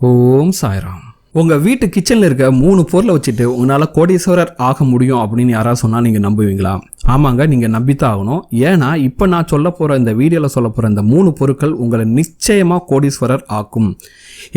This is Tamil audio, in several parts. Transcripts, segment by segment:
ஓம் சாய்ராம். உங்கள் வீட்டு கிச்சனில் இருக்க 3 பொருளை வச்சுட்டு உங்களால் கோடீஸ்வரர் ஆக முடியும் அப்படின்னு யாராவது சொன்னால் நீங்கள் நம்புவீங்களா? ஆமாங்க, நீங்கள் நம்பித்தான் ஆகணும். ஏன்னா இப்போ நான் சொல்ல போகிற இந்த வீடியோவில் சொல்ல போகிற இந்த 3 பொருட்கள் உங்களை நிச்சயமாக கோடீஸ்வரர் ஆக்கும்.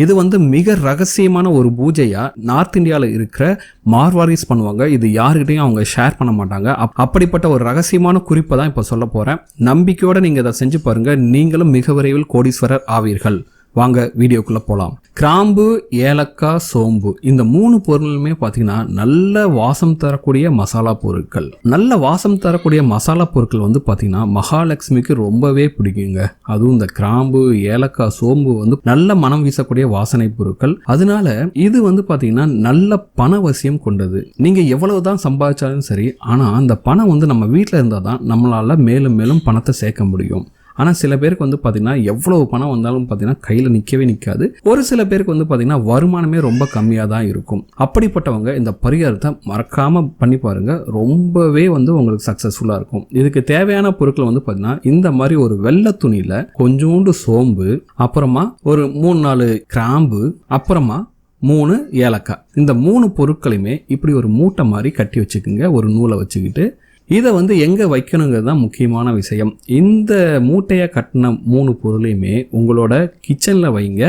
இது மிக ரகசியமான ஒரு பூஜையாக நார்த் இந்தியாவில் இருக்கிற மார்வாரிஸ் பண்ணுவாங்க. இது யாருக்கிட்டையும் அவங்க ஷேர் பண்ண மாட்டாங்க. அப்படிப்பட்ட ஒரு ரகசியமான குறிப்பை தான் இப்போ சொல்ல போகிறேன். நம்பிக்கையோடு நீங்கள் இதை செஞ்சு பாருங்கள், நீங்களும் மிக விரைவில் கோடீஸ்வரர் ஆவீர்கள். வாங்க வீடியோக்குள்ளே போகலாம். கிராம்பு, ஏலக்காய், சோம்பு இந்த 3 பொருளுமே பார்த்தீங்கன்னா நல்ல வாசம் தரக்கூடிய மசாலா பொருட்கள். நல்ல வாசம் தரக்கூடிய மசாலா பொருட்கள் பார்த்தீங்கன்னா மகாலட்சுமிக்கு ரொம்பவே பிடிக்குங்க. அதுவும் இந்த கிராம்பு, ஏலக்காய், சோம்பு நல்ல மனம் வீசக்கூடிய வாசனை பொருட்கள். அதனால இது பார்த்தீங்கன்னா நல்ல பணவசியம் கொண்டது. நீங்க எவ்வளவுதான் சம்பாதிச்சாலும் சரி, ஆனா அந்த பணம் நம்ம வீட்டில் இருந்தால் தான் நம்மளால மேலும் மேலும் பணத்தை சேர்க்க முடியும். ஆனால் சில பேருக்கு பார்த்தீங்கன்னா எவ்வளவு பணம் வந்தாலும் பார்த்தீங்கன்னா கையில் நிற்கவே நிற்காது. ஒரு சில பேருக்கு பார்த்தீங்கன்னா வருமானமே ரொம்ப கம்மியாக தான் இருக்கும். அப்படிப்பட்டவங்க இந்த பரிகாரத்தை மறக்காமல் பண்ணி பாருங்க, ரொம்பவே உங்களுக்கு சக்ஸஸ்ஃபுல்லாக இருக்கும். இதுக்கு தேவையான பொருட்கள் பார்த்தீங்கன்னா இந்த மாதிரி ஒரு வெள்ளை துணியில் கொஞ்சோண்டு சோம்பு, அப்புறமா ஒரு 3-4 கிராம்பு, அப்புறமா 3 ஏலக்காய். இந்த 3 பொருட்களையுமே இப்படி ஒரு மூட்டை மாதிரி கட்டி வச்சுக்குங்க, ஒரு நூலை வச்சுக்கிட்டு. இதை எங்கே வைக்கணுங்கிறது தான் முக்கியமான விஷயம். இந்த மூட்டையை கட்டின 3 பொருளையுமே உங்களோட கிச்சனில் வைங்க.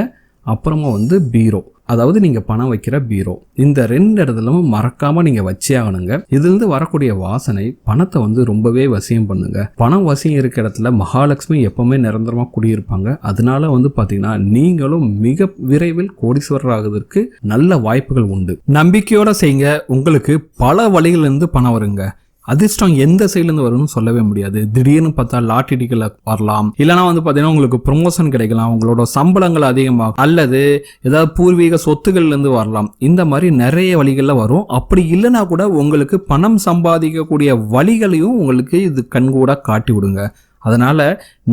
அப்புறமா பீரோ, அதாவது நீங்கள் பணம் வைக்கிற பீரோ, இந்த 2 இடத்துலவும் மறக்காமல் நீங்கள் வச்சே ஆகணுங்க. இதுலேருந்து வரக்கூடிய வாசனை பணத்தை ரொம்பவே வசியம் பண்ணுங்க. பணம் வசியம் இருக்கிற இடத்துல மகாலட்சுமி எப்பவுமே நிரந்தரமாக குடியிருப்பாங்க. அதனால பார்த்தீங்கன்னா நீங்களும் மிக விரைவில் கோடீஸ்வரர் ஆகுவதற்கு நல்ல வாய்ப்புகள் உண்டு. நம்பிக்கையோட செய்யுங்க, உங்களுக்கு பல வழிகளிலிருந்து பணம் வருங்க. அதிர்ஷ்டம் எந்த சைட்லேருந்து வரும்னு சொல்லவே முடியாது. திடீர்னு பார்த்தா லாட்டரி டிக்கெட்ல வரலாம், இல்லைனா பார்த்தீங்கன்னா உங்களுக்கு ப்ரொமோஷன் கிடைக்கலாம், உங்களோட சம்பளங்கள் அதிகமாகும், அல்லது ஏதாவது பூர்வீக சொத்துக்கள்லேருந்து வரலாம். இந்த மாதிரி நிறைய வழிகளில் வரும். அப்படி இல்லைனா கூட உங்களுக்கு பணம் சம்பாதிக்கக்கூடிய வழிகளையும் உங்களுக்கு இது கண்கூட காட்டி விடுங்க. அதனால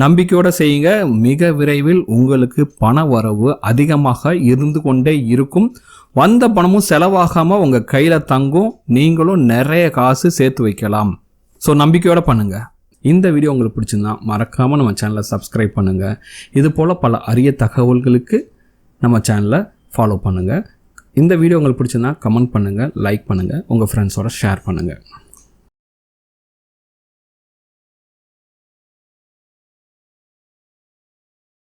நம்பிக்கையோட செய்யுங்க. மிக விரைவில் உங்களுக்கு பண வரவு அதிகமாக இருந்து கொண்டே இருக்கும். வந்த பணமும் செலவாகாம உங்க கையில தங்கும். நீங்களும் நிறைய காசு சேர்த்து வைக்கலாம். ஸோ நம்பிக்கையோட பண்ணுங்க. இந்த வீடியோ உங்களுக்கு பிடிச்சிருந்தா மறக்காம நம்ம சேனலை சப்ஸ்கிரைப் பண்ணுங்க. இது போல பல அரிய தகவல்களுக்கு நம்ம சேனலை ஃபாலோ பண்ணுங்க. இந்த வீடியோ உங்களுக்கு பிடிச்சிருந்தா கமெண்ட் பண்ணுங்க, லைக் பண்ணுங்க, உங்க ஃப்ரெண்ட்ஸோட ஷேர் பண்ணுங்க.